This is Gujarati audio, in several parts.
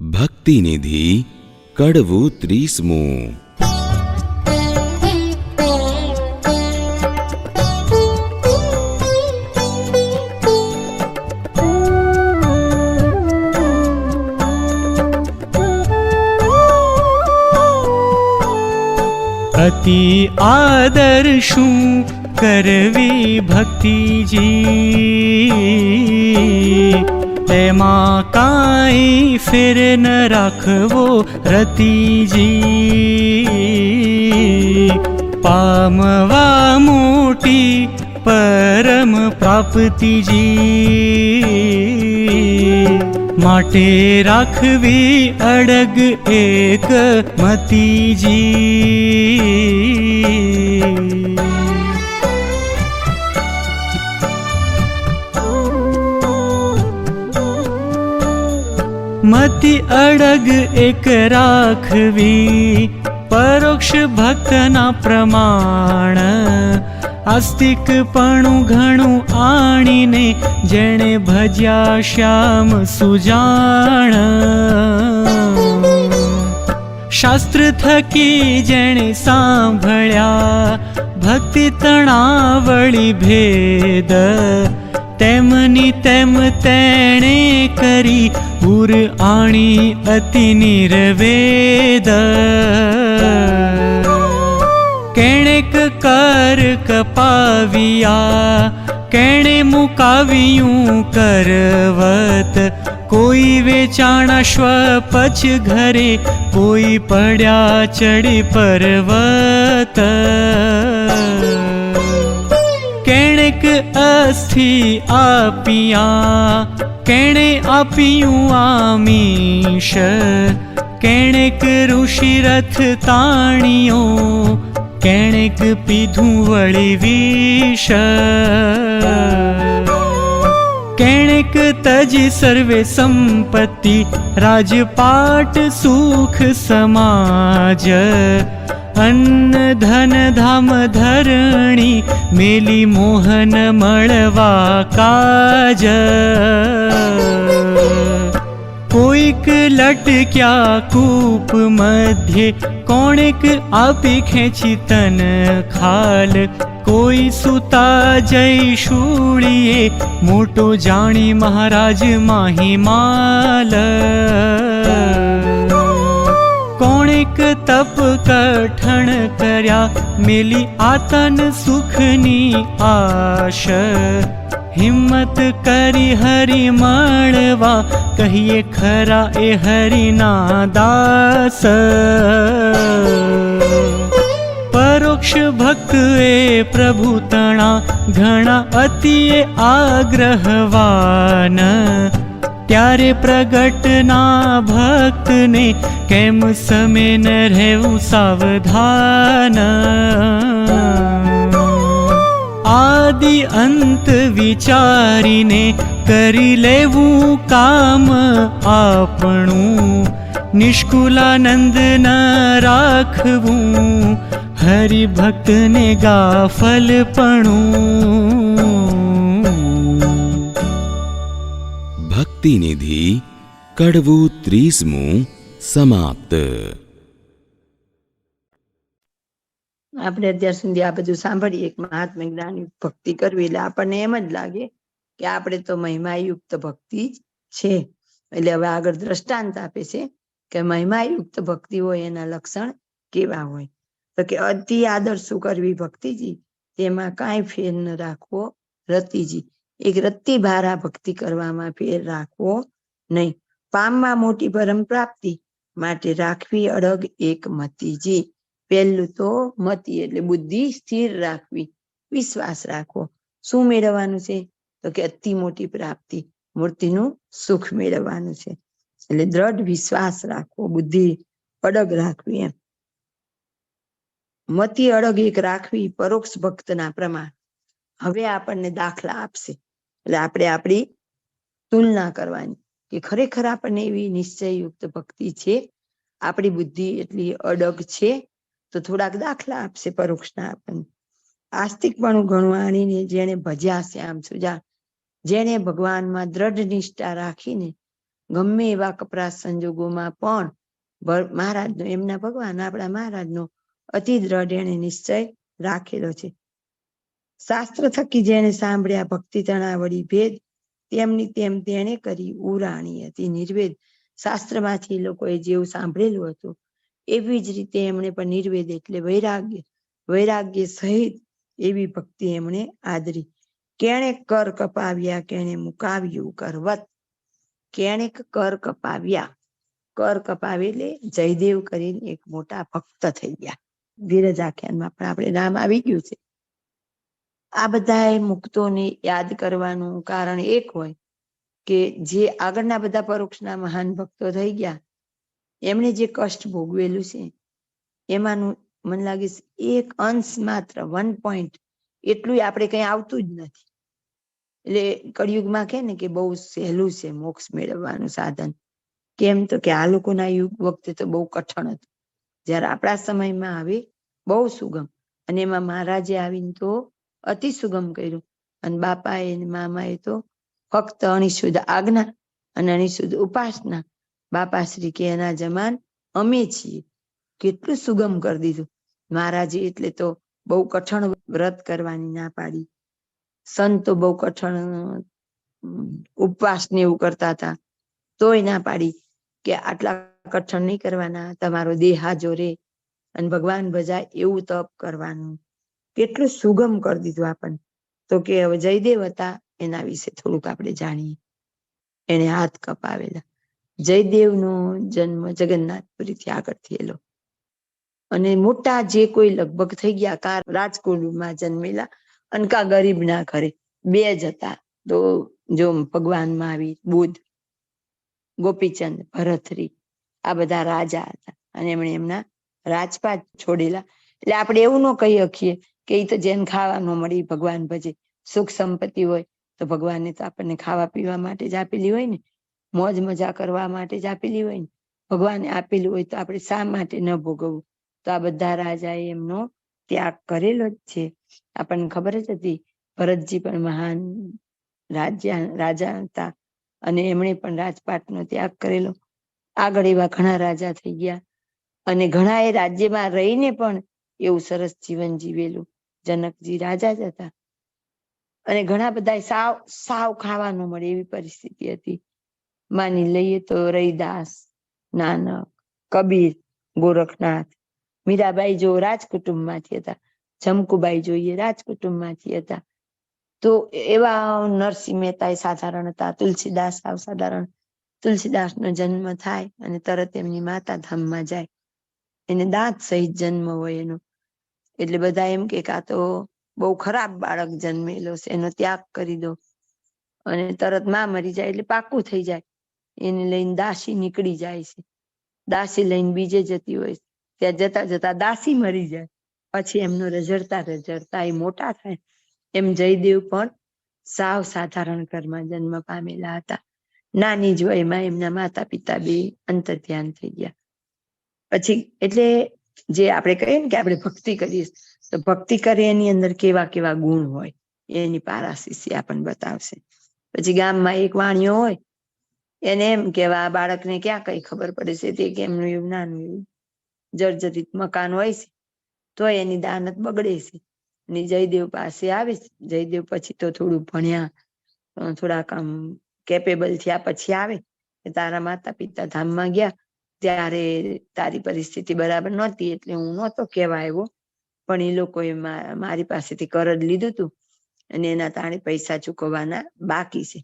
ભક્તિ નિધિ કડવું 30મું. અતિ આદર શું કરવી ભક્તિજી, તેમાં કાંઈ ફેર ન રાખવો રતિજી. પામવા મોટી પરમ પ્રાપ્તિજી, માટે રાખવી અડગ એક મતીજી. મતિ અડગ એક રાખવી પરોક્ષ ભક્તના પ્રમાણ. આસ્તિકપણું ઘણું આણીને જેણે ભજ્યા શ્યામ સુજાણ. શાસ્ત્ર થકી જેણે સાંભળ્યા ભક્તિ તણાવળી ભેદ, તેમની તેમ તેણે કરી ઉર આણી અતિ નિર્વેદ. કેણેક કર કપાવ્યા કેણે મુકાવ્યું કરવત, કોઈ વેચાણા શ્વ પછ ઘરે, કોઈ પડ્યા ચડી પર્વત. કેણેક અસ્થિ આપિયા કેણે આપ્યું આમીશ, કેણેક ઋષિ રથ તાણિયો, કેણેક પીધું વળી વિષ. કેણેક તજી સર્વે સંપત્તિ રાજપાટ સુખ સમાજ, અન્ન ધન ધામ ધરણી મેલી મોહન મળવા કાજ. કોઈક લટક્યા કૂપ મધ્યે કોણેક આપી ખેંચી તન ખાલ, કોઈ સુતા જઈ શૂળીએ મોટો જાણી મહારાજ માહિમાલ. કોણેક તપ કઠણ કર્યા મેલી આતન સુખની આશ, હિંમત કરી હરિ મળવા કહીએ ખરા એ હરિના દાસ. પરોક્ષ ભક્ત એ પ્રભુ તણા ઘણા અતિએ આગ્રહવાન, ત્યારે પ્રગટના ભક્તને કેમ સમે ન રહેવું સાવધાન. આદિ અંત વિચારીને કરી લેવું કામ આપણું, નિષ્કુલાનંદ ન રાખવું હરિભક્તને ગાફલપણું. ભક્તિ નિધિ કડવું 30મું સમાપ્ત. આપણે અત્યાર સુધી આ બધું સાંભળીએ, એક મહાત્મા જ્ઞાની ભક્તિ કરવી એટલે આપણને એમ જ લાગે કે આપણે તો મહિમાયુક્ત ભક્તિ જ છે. એટલે હવે આગળ દ્રષ્ટાંત આપે છે કે મહિમાયુક્ત ભક્તિ હોય એના લક્ષણ કેવા હોય. તો કે અતિ આદર શું કરવી ભક્તિજી, તેમાં કાંઈ ફેર ન રાખવો રતિજી. એક રત્તી ભારા ભક્તિ કરવામાં ફેર રાખવો નહીં. પામવા મોટી પરમ પ્રાપ્તિ માટે રાખવી અડગ એક મતીજી. પહેલું તો મતિ એટલે બુદ્ધિ સ્થિર રાખવી, વિશ્વાસ રાખવો. શું મેળવવાનું છે? તો કે અતિ મોટી પ્રાપ્તિ, મૂર્તિનું સુખ મેળવવાનું છે. એટલે દ્રઢ વિશ્વાસ રાખવો, બુદ્ધિ અડગ રાખવી એમ. મતિ અડગ એક રાખવી પરોક્ષ ભક્તના પ્રમાણ. હવે આપણને દાખલા આપશે એટલે આપણે આપણી તુલના કરવાની કે ખરેખર આપણને એવી નિશ્ચયયુક્ત ભક્તિ છે, આપણી બુદ્ધિ એટલી અડગ છે. તો થોડાક દાખલા આપશે પરોક્ષના આપણને. આસ્તિકપણું ઘણું આણીને જેણે ભજ્યા શ્યામ સુજા, જેણે ભગવાનમાં દ્રઢ નિષ્ઠા રાખીને ગમે એવા કપરા સંજોગોમાં પણ મહારાજનો, એમના ભગવાન આપણા મહારાજનો અતિ દ્રઢ એને નિશ્ચય રાખેલો છે. શાસ્ત્ર થકી જેને સાંભળ્યા ભક્તિ તણાવડી ભેદ, તેમની તેમ તેણે કરી ઉરાણી હતી નિર્વેદ. શાસ્ત્રમાંથી લોકોએ જેવું સાંભળેલું હતું એવી જ રીતે એમણે પણ નિર્વેદ એટલે વૈરાગ્ય, વૈરાગ્ય સહિત એવી ભક્તિ એમણે આદરી. કેણે કર કપાવ્યા કેણે મુકાવ્યું કરવત. કેણે કર કપાવ્યા, કર કપાવે એટલે જયદેવ કરીને એક મોટા ભક્ત થઈ ગયા. વિરજ આખ્યાનમાં પણ આપણે નામ આવી ગયું છે. આ બધા મુક્તોને યાદ કરવાનું કારણ એક હોય કે જે આગળના બધા પરોક્ષના મહાન ભક્તો થઈ ગયા એમણે જે કષ્ટ ભોગવેલું છે એમાંનું મને લાગે છે એક અંશ માત્ર 1 point એટલું આપણે કઈ આવતું જ નથી. એટલે કળિયુગમાં કે ને કે બહુ સહેલું છે મોક્ષ મેળવવાનું સાધન. કેમ તો કે આ લોકોના યુગ વખતે તો બહુ કઠણ હતું, જયારે આપણા સમયમાં આવે બહુ સુગમ. અને એમાં મહારાજે આવીને તો અતિ સુગમ કર્યું. અને બાપાએ મામાએ તો ફક્ત અણિશુદ્ધ આજ્ઞા અને અણિશુદ્ધ ઉપાસના. બાપાશ્રી કે એના જમાન અમે છીએ, કેટલું સુગમ કરી દીધું મહારાજે. એટલે તો બહુ કઠણ વ્રત કરવાની ના પાડી. સંતો બહુ કઠણ ઉપવાસ ને એવું કરતા હતા તોય ના પાડી કે આટલા કઠણ નહીં કરવાના, તમારો દેહ હાજો રે અને ભગવાન ભજાય એવું તપ કરવાનું. કેટલું સુગમ કરી દીધું આપણને. તો કે હવે જયદેવ હતા એના વિશે થોડુંક આપણે જાણીએ. એને હાથ કપાવેલા. જયદેવનો જન્મ જગન્નાથપુરીથી આગળ થયેલો અને મોટા જે કોઈ લગભગ થઈ ગયા કા રાજકુળમાં જન્મેલા અને કા ગરીબના ઘરે, બે જ હતા. તો જો ભગવાન મહાવીર, બુદ્ધ, ગોપીચંદ, ભરતરી આ બધા રાજા હતા અને એમણે એમના રાજપાટ છોડેલા. એટલે આપણે એવું ન કહી શકીએ કે એ તો જેને ખાવા ન મળે ભગવાન ભજે. સુખ સંપત્તિ હોય તો ભગવાનને તો આપણને ખાવા પીવા માટે જ આપેલી હોય ને, મોજ મજા કરવા માટે જ આપેલી હોય ને. ભગવાને આપેલું હોય તો આપણે શા માટે ન ભોગવવું? તો આ બધા રાજાએ એમનો ત્યાગ કરેલો જ છે. આપણને ખબર જ હતી ભરતજી પણ મહાન રાજા હતા અને એમણે પણ રાજપાટનો ત્યાગ કરેલો. આગળ એવા ઘણા રાજા થઈ ગયા અને ઘણા એ રાજ્યમાં રહીને પણ એવું સરસ જીવન જીવેલું. જનકજી રાજા જ હતા અને ઘણા બધા સાવ ખાવા ન મળે એવી પરિસ્થિતિ હતી. માની લઈએ તો રૈદાસ, નાનક, કબીર, ગોરખનાથ, મીરાબાઈ જો રાજકુટુંબમાંથી હતા, જમકુબાઈ જોઈએ રાજકુટુંબમાંથી હતા. તો એવા નરસિંહ મહેતા સાધારણ હતા, તુલસીદાસ સાવ સાધારણ. તુલસીદાસનો જન્મ થાય અને તરત એમની માતા ધામમાં જાય. એને દાંત સહિત જન્મ હોય એનો. એટલે બધા એમ કે આ તો બહુ ખરાબ બાળક જન્મેલો છે, એનો ત્યાગ કરી દો. અને તરત માં મરી જાય એટલે પાકું થઈ જાય. એને લઈને દાસી નીકળી જાય છે. દાસી લઈને બીજે જતી હોય, ત્યાં જતા જતા દાસી મરી જાય. પછી એમનો રજડતા એ મોટા થાય. એમ જયદેવ પણ સાવ સાધારણ ઘરમાં જન્મ પામેલા હતા. નાની જ વયમાં એમના માતા પિતા બે અંતર ધ્યાન થઈ ગયા. પછી એટલે જે આપણે કહીએ ને કે આપણે ભક્તિ કરીએ તો ભક્તિ કરીએ એની અંદર કેવા કેવા ગુણ હોય એની પારાશીસી આપણને બતાવશે. પછી ગામમાં એક વાણિયો હોય, એને એમ કેવા આ બાળકને ક્યાં કઈ ખબર પડે છે તે કેમનું એવું નાનું એવું જર્જરિત મકાન હોય છે તો એની દાનત બગડે છે. અને જયદેવ પાસે આવે છે. જયદેવ પછી તો થોડું ભણ્યા, થોડાક આમ કેપેબલ થયા પછી આવે તારા માતા પિતા ધામમાં ગયા ત્યારે તારી પરિસ્થિતિ બરાબર નહોતી એટલે હું નહોતો કહેવા આવ્યો, પણ એ લોકોએ મારી પાસેથી કરજ લીધું હતું અને એના તાણે પૈસા ચૂકવવાના બાકી છે.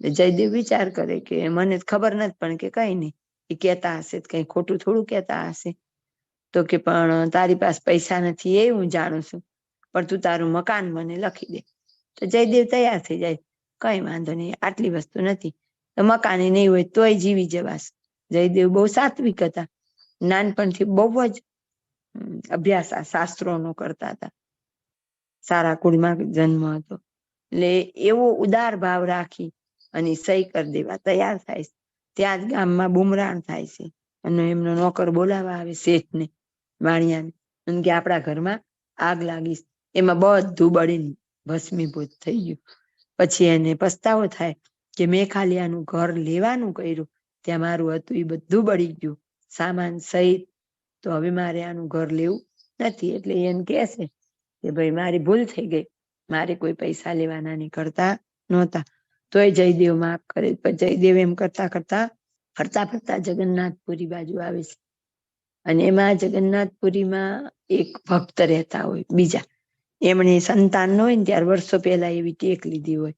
જયદેવ વિચાર કરે કે મને ખબર નથી પણ કે કઈ નહીં, એ કહેતા હશે કઈ ખોટું થોડું કહેતા હશે. તો કે પણ તારી પાસે પૈસા નથી એ હું જાણું છું, પણ તું તારું મકાન મને લખી દે. તો જયદેવ તૈયાર થઈ જાય, કઈ વાંધો નહીં, આટલી વસ્તુ નથી તો મકાને નહીં હોય તોય જીવી જવાશે. જયદેવ બહુ સાત્વિક હતા, નાનપણથી બહુ જ અભ્યાસ આ શાસ્ત્રોનો કરતા હતા, સારા કુળમાં જન્મ હતો એટલે એવો ઉદાર ભાવ રાખી અને સહી કરી દેવા તૈયાર થાય છે. ત્યાં જ ગામમાં બુમરાણ થાય છે અને એમનો નોકર બોલાવા આવે શેઠને, વાણિયાને, અને કે આપણા ઘરમાં આગ લાગી, એમાં બધું બળીને ભસ્મીભૂત થઈ ગયું. પછી એને પસ્તાવો થાય કે મેં ખાલી આનું ઘર લેવાનું કર્યું ત્યાં મારું હતું એ બધું બળી ગયું, સામાન સહિત. તો હવે મારે આનું ઘર લેવું નથી. એટલે એમ કહે છે કે ભાઈ મારી ભૂલ થઈ ગઈ, મારે કોઈ પૈસા લેવાના નીકળતા નહોતા. તોય જયદેવ માફ કરે. પણ જયદેવ એમ કરતા કરતા ફરતા ફરતા જગન્નાથપુરી બાજુ આવે છે. અને એમાં જગન્નાથપુરીમાં એક ભક્ત રહેતા હોય બીજા. એમણે સંતાન ન હોય ને ત્યારે વર્ષો પહેલા એવી ટેક લીધી હોય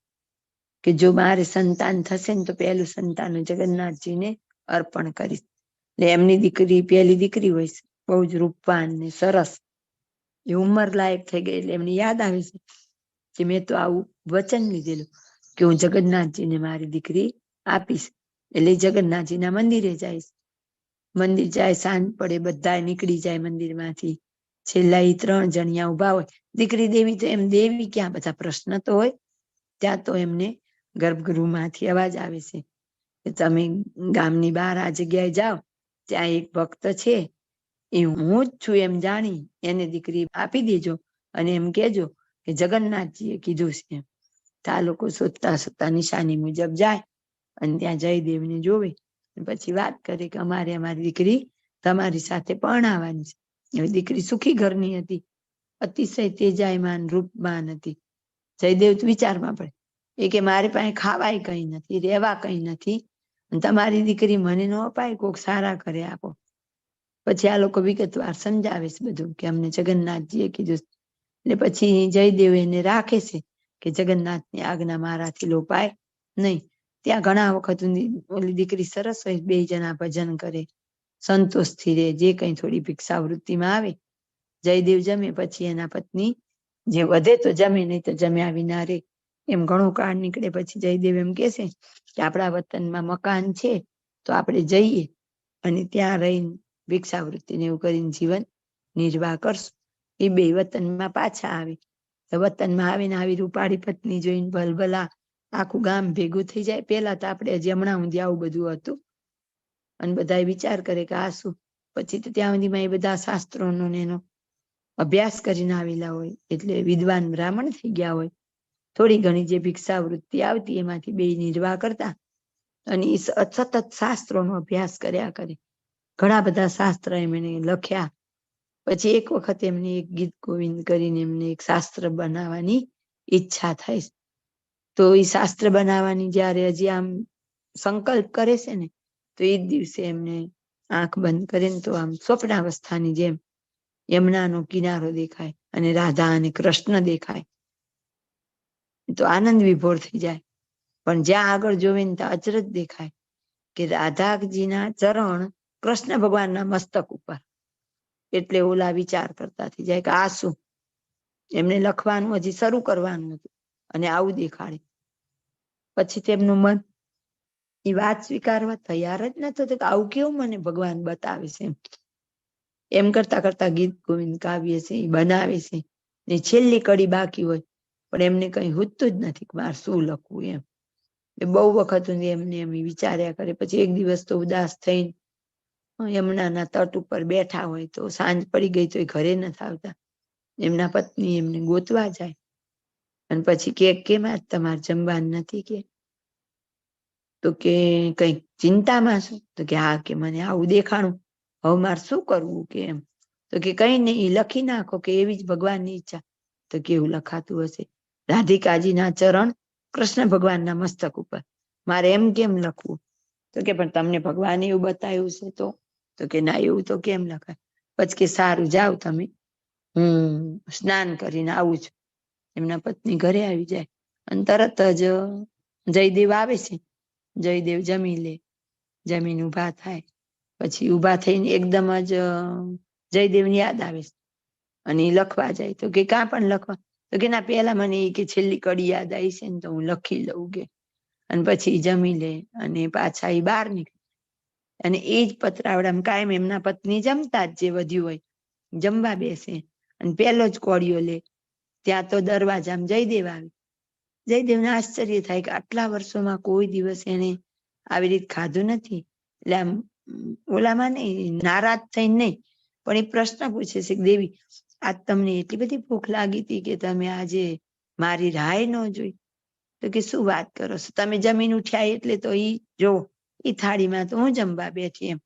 કે જો મારે સંતાન થશે ને તો પહેલું સંતાન જગન્નાથજીને અર્પણ કરીશ. એટલે એમની દીકરી પહેલી દીકરી હોય છે, બહુ જ રૂપવાન ને સરસ. એ ઉંમર લાયક થઈ ગઈ એટલે એમને યાદ આવે છે કે મેં તો આવું વચન લીધેલું કે હું જગન્નાથજીને મારી દીકરી આપીશ. એટલે જગન્નાથજીના મંદિરે જાય. મંદિર જાય, સાંજ પડે બધા નીકળી જાય મંદિરમાંથી. છેલ્લા એ 3 જણિયા ઉભા હોય. દીકરી દેવી તો એમ દેવી ક્યાં, બધા પ્રશ્ન તો હોય. ત્યાં તો એમને ગર્ભગૃહમાંથી અવાજ આવે છે કે તમે ગામની બહાર આ જગ્યાએ જાઓ, ત્યાં એક ભક્ત છે, એ હું જ છું એમ જાણી એને દીકરી આપી દેજો અને એમ કેજો કે જગન્નાથજીએ કીધું છે. તો આ લોકો શોધતા શોધતા નિશાની મુજબ જાય અને ત્યાં જયદેવને જોવે. પછી વાત કરે કે અમારે અમારી દીકરી તમારી સાથે પરણાવવાની છે. હવે દીકરી સુખી ઘરની હતી, અતિશય તેજાયમાન રૂપમાન હતી. જયદેવ વિચારમાં પડે. એ કે મારી પાસે ખાવાય કઈ નથી, રહેવા કઈ નથી, તમારી દીકરી મને ન અપાય, કોક સારા ઘરે આપો. પછી આ લોકો વિગતવાર સમજાવે છે બધું કે અમને જગન્નાથજીએ કીધું. એટલે પછી જયદેવ એને રાખે છે કે જગન્નાથની આજ્ઞા મારાથી લોપાય નહીં. ત્યાં ઘણા વખત ઓલી દીકરી સરસ હોય, 2 જણા ભજન કરે, સંતોષથી રહે, જે કઈ થોડી ભિક્ષાવૃત્તિમાં આવે. જયદેવ જમે પછી એના પત્ની જે વધે તો જમે, નહીં તો જમ્યા વિના રે. એમ ઘણું કાળ નીકળે પછી જયદેવ એમ કે છે કે આપણા વતનમાં મકાન છે તો આપણે જઈએ અને ત્યાં રહીને ભિક્ષાવૃત્તિને એવું કરીને જીવન નિર્વાહ કરશું. એ 2 વતનમાં પાછા આવે. તો વતનમાં આવીને આવી રૂપાળી પત્ની જોઈને ભલભલા આખું ગામ ભેગું થઈ જાય. પેલા તો આપણે હજી હમણાં સુધી આવું બધું હતું. અને બધા વિચાર કરે કે આ શું. પછી તો ત્યાં સુધીમાં એ બધા શાસ્ત્રોનો એનો અભ્યાસ કરીને આવેલા હોય, એટલે વિદ્વાન બ્રાહ્મણ થઈ ગયા હોય. થોડી ઘણી જે ભિક્ષાવૃત્તિ આવતી એમાંથી 2 નિર્વાહ કરતા અને એ સતત શાસ્ત્રોનો અભ્યાસ કર્યા કરે. ઘણા બધા શાસ્ત્ર એમણે લખ્યા. પછી એક વખત એમને એક ગીત ગોવિંદ કરીને એમને એક શાસ્ત્ર બનાવવાની ઈચ્છા થાય. તો એ શાસ્ત્ર બનાવવાની જયારે હજી આમ સંકલ્પ કરે છે ને, તો એ જ દિવસે એમને આંખ બંધ કરીને તો આમ સ્વપ્નાવસ્થાની જેમ યમુનાનો કિનારો દેખાય અને રાધા અને કૃષ્ણ દેખાય. તો આનંદ વિભોર થઈ જાય. પણ જ્યાં આગળ જોવે ને ત્યાં અચરજ દેખાય કે રાધાજીના ચરણ કૃષ્ણ ભગવાનના મસ્તક ઉપર. એટલે ઓલા વિચાર કરતા થઈ જાય કે આ શું. એમને લખવાનું હજી શરૂ કરવાનું હતું અને આવું દેખાડે. પછી તેમનું મન એ વાત સ્વીકારવા તૈયાર જ નતું કે આવું કેવું મને ભગવાન બતાવે છે. એમ કરતા કરતા ગીત ગોવિંદ કાવ્ય છે એ બનાવે છે ને છેલ્લી કડી બાકી હોય પણ એમને કઈ હુજતું જ નથી કે મારે શું લખવું એમ. એ બહુ વખત એમને એમ વિચાર્યા કરે. પછી એક દિવસ તો ઉદાસ થઈને યમુનાના તટ ઉપર બેઠા હોય. તો સાંજ પડી ગઈ તો એ ઘરે નથી આવતા. એમના પત્ની એમને ગોતવા જાય અને પછી કે કેમ આજ તમારે જમવાનું નથી કે. તો કે કઈક ચિંતામાં શું. તો કે હા કે મને આવું દેખાણું, હવે મારે શું કરવું કે એમ. તો કે કઈ નહીં, લખી નાખો કે એવી જ ભગવાનની ઈચ્છા. તો કેવું લખાતું હશે, રાધિકાજીના ચરણ કૃષ્ણ ભગવાનના મસ્તક ઉપર. મારે એમ કેમ લખવું. તો કે પણ તમને ભગવાને એવું બતાવ્યું છે તો કે ના એવું તો કેમ લખાય. પછી કે સારું જાઓ તમે, હું સ્નાન કરીને આવું છું. એમના પત્ની ઘરે આવી જાય અને તરત જ જયદેવ આવે છે. જયદેવ જમી લે, જમીન ઉભા થાય. પછી ઉભા થઈને એકદમ જ જયદેવની યાદ આવે છે અને એ લખવા જાય. તો કે કાં પણ લખવા. તો કે ના પેલા મને એ કે છેલ્લી કડી યાદ આવી છે ને તો હું લખી લઉં કે. અને પછી જમી લે અને પાછા એ બહાર નીકળે. અને એ જ પતરાવડામાં કાયમ એમના પત્ની જમતા જ જે વધ્યું હોય જમવા બેસે અને પેલો જ કોળિયો લે. ત્યાં તો દરવાજામાં જયદેવ આવે. જયદેવને આશ્ચર્ય થાય કે આટલા વર્ષોમાં કોઈ દિવસ એને આવી રીતે ખાધું નથી. એટલે આમ ઓલામાં નહીં, નારાજ થઈને નહીં, પણ એ પ્રશ્ન પૂછે છે કે દેવી આજ તમને એટલી બધી ભૂખ લાગી હતી કે તમે આજે મારી રાહ ન જોઈ. તો કે શું વાત કરો છો, તમે જમીન ઉઠ્યા એટલે તો ઈ જો એ થાળીમાં તો હું જમવા બેઠી એમ.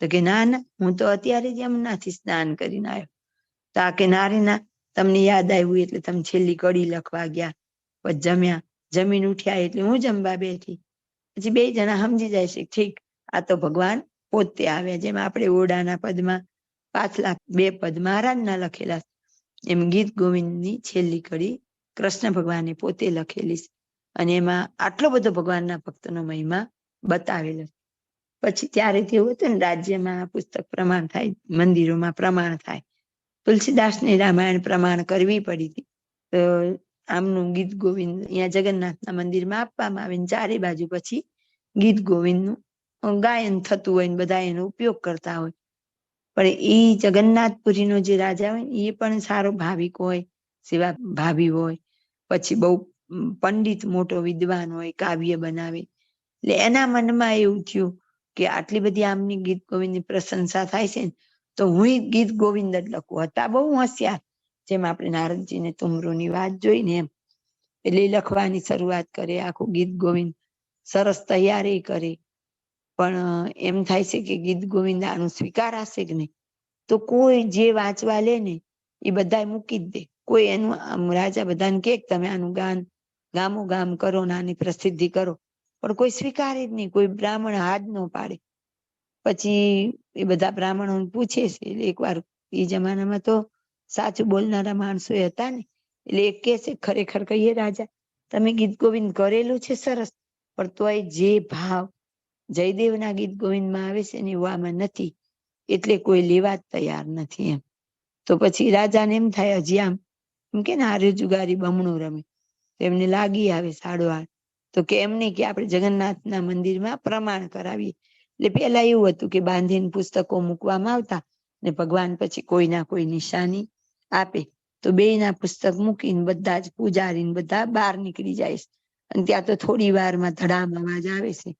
તો કે ના ના, હું તો અત્યારે જ યમુનાથી સ્નાન કરીને આવ્યો. તો આ કે ના રે ના, તમને યાદ આવ્યું એટલે તમે છેલ્લી કડી લખવા ગયા, પછી જમ્યા, જમીન ઉઠ્યા એટલે હું જમવા બેઠી. પછી બે જણા સમજી જાય છે, ઠીક આ તો ભગવાન પોતે આવ્યા. જેમ આપણે ઓરડાના પદમાં પાછલા 2 પદ મહારાજના લખેલા, એમ ગીત ગોવિંદની છેલ્લી કડી કૃષ્ણ ભગવાને પોતે લખેલી છે. અને એમાં આટલો બધો ભગવાનના ભક્તનો મહિમા બતાવેલો. પછી ત્યારે કેવું હતું ને, રાજ્યમાં પુસ્તક પ્રમાણ થાય, મંદિરોમાં પ્રમાણ થાય. તુલસીદાસને રામાયણ પ્રમાણ કરવી પડી હતી. તો આમનું ગીત ગોવિંદ અહીંયા જગન્નાથના મંદિરમાં આપવામાં આવે ને ચારે બાજુ પછી ગીત ગોવિંદનું ગાયન થતું હોય ને બધા એનો ઉપયોગ કરતા હોય. પણ એ જગન્નાથપુરીનો જે રાજા હોય ને, એ પણ સારો ભાવિક હોય, સેવા ભાવી હોય, પછી બહુ પંડિત મોટો વિદ્વાન હોય, કાવ્ય બનાવે. એટલે એના મનમાં એવું થયું કે આટલી બધી આમની ગીત ગોવિંદની પ્રશંસા થાય છે ને, તો હું ગીત ગોવિંદ જ લખું. હતા બહુ હોશિયાર, જેમ આપણે નારદજીને તુમરોની વાત જોઈને એમ. એટલે લખવાની શરૂઆત કરે, આખું ગીત ગોવિંદ સરસ તૈયારી કરે. પણ એમ થાય છે કે ગીત ગોવિંદ આનું સ્વીકારાશે કે નહીં. તો કોઈ જે વાંચવા લે ને એ બધા મૂકી જ દે. કોઈ એનું રાજા બધાને કે તમે આનું ગાન ગામો ગામ કરો ને આની પ્રસિદ્ધિ કરો, પણ કોઈ સ્વીકારે જ નહીં. કોઈ બ્રાહ્મણ હાથ ન પાડે. પછી એ બધા બ્રાહ્મણો પૂછે છે. એટલે એકવાર એ જમાનામાં તો સાચું બોલનારા માણસો હતા ને, એટલે એક કે છે, ખરેખર કહીએ રાજા, તમે ગીત ગોવિંદ કરેલું છે સરસ, પણ તોય જે ભાવ જયદેવના ગીત ગોવિંદમાં આવે છે ને એવું આમાં નથી, એટલે કોઈ લેવા જ તૈયાર નથી એમ. તો પછી રાજાને એમ થાય, હજી આમ એમ કે ને હારે જુગારી બમણું રમે, એમને લાગી આવે સાડો. તો કે એમ નહીં, કે આપણે જગન્નાથના મંદિરમાં પ્રમાણ કરાવીએ. એટલે પેલા એવું હતું કે બાંધીને પુસ્તકો મૂકવામાં આવતા ને ભગવાન પછી કોઈના કોઈ નિશાની આપે. તો 2ના પુસ્તક મૂકીને બધા જ પૂજારીને બધા બહાર નીકળી જાય છે. અને ત્યાં તો થોડી વારમાં ધડામ અવાજ આવે છે.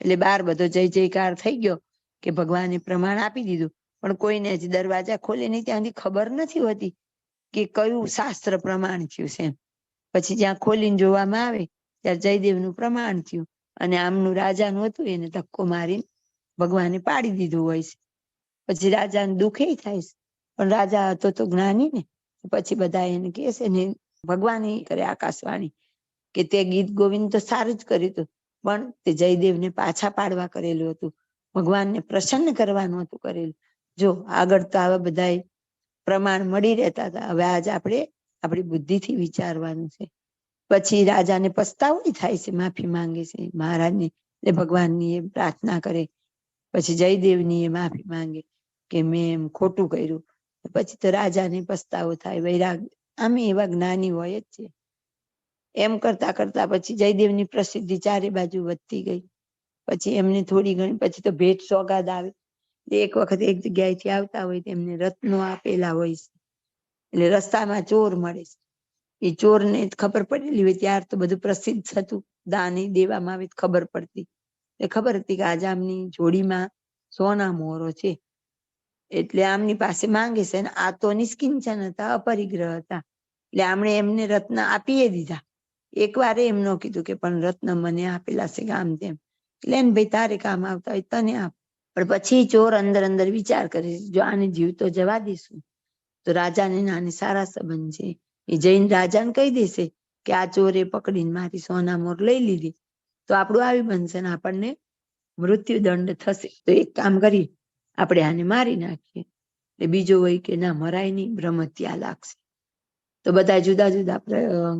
એટલે બહાર બધો જય જયકાર થઈ ગયો કે ભગવાને પ્રમાણ આપી દીધું. પણ કોઈને હજી દરવાજા ખોલે નહીં, ત્યાંથી ખબર નથી હોતી કે કયું શાસ્ત્ર પ્રમાણ થયું છે એમ. પછી જ્યાં ખોલીને જોવામાં આવે ત્યારે જયદેવનું પ્રમાણ થયું. અને આમનું રાજાનું હતું, એને ધક્કો મારીને ભગવાને પાડી દીધું હોય છે. પછી રાજાને દુઃખે થાય છે, પણ રાજા હતો તો જ્ઞાની ને. પછી બધા એને કહે છે ને, ભગવાને કરે આકાશવાણી કે તે ગીત ગોવિંદ તો સારું જ કર્યું હતું, પણ તે જયદેવને પાછા પાડવા કરેલું હતું, ભગવાનને પ્રસન્ન કરવાનું હતું કરેલું. જો આગળ તો આવા બધા પ્રમાણ મળી રહેતા હતા, હવે આજ આપણે આપણી બુદ્ધિથી વિચારવાનું છે. પછી રાજાને પસ્તાવો થાય છે, માફી માંગે છે મહારાજની, એટલે ભગવાનની એ પ્રાર્થના કરે. પછી જયદેવની એ માફી માંગે કે મેં એમ ખોટું કર્યું. પછી તો રાજાને પસ્તાવો થાય, વૈરાગ આમે એવા જ્ઞાની હોય જ છે. એમ કરતા કરતા પછી જયદેવની પ્રસિદ્ધિ ચારે બાજુ વધતી ગઈ. પછી એમને થોડી ઘણી પછી તો ભેટ સોગાદ આવે. એક વખત એક જગ્યાએથી આવતા હોય તેમને રત્નો આપેલા હોય છે. એટલે રસ્તામાં ચોર મળે છે. એ ચોરને ખબર પડેલી હોય ત્યાર તો બધું પ્રસિદ્ધ થતું, દાન દેવામાં આવે ખબર પડતી. એ ખબર હતી કે આજે આમની જોડીમાં સોના મોહરો છે, એટલે આમની પાસે માંગે છે. અને આ તો નિષ્કિંચન હતા, અપરિગ્રહ હતા, એટલે આમણે એમને રત્ન આપીએ દીધા. એકવાર એમ ન કીધું કે પણ રત્ન મને આપેલા છે આમ તેમ, એટલે ને ભાઈ તારે કામ આવતા હોય તને આપ. પણ પછી ચોર અંદર અંદર વિચાર કરે, જો આને જીવ તો જવા દઈશું તો રાજાને નાને સારા સંબંધ છે. એ જઈને રાજાને કહી દેશે કે આ ચોરે પકડીને મારી સોના મોર લઈ લીધી, તો આપણું આવી બનશે ને આપણને મૃત્યુદંડ થશે. તો એક કામ કરીએ, આપણે આને મારી નાખીએ. એટલે બીજો હોય કે ના મરાય નહીં, બ્રહ્મત્યા લાગશે. તો બધા જુદા જુદા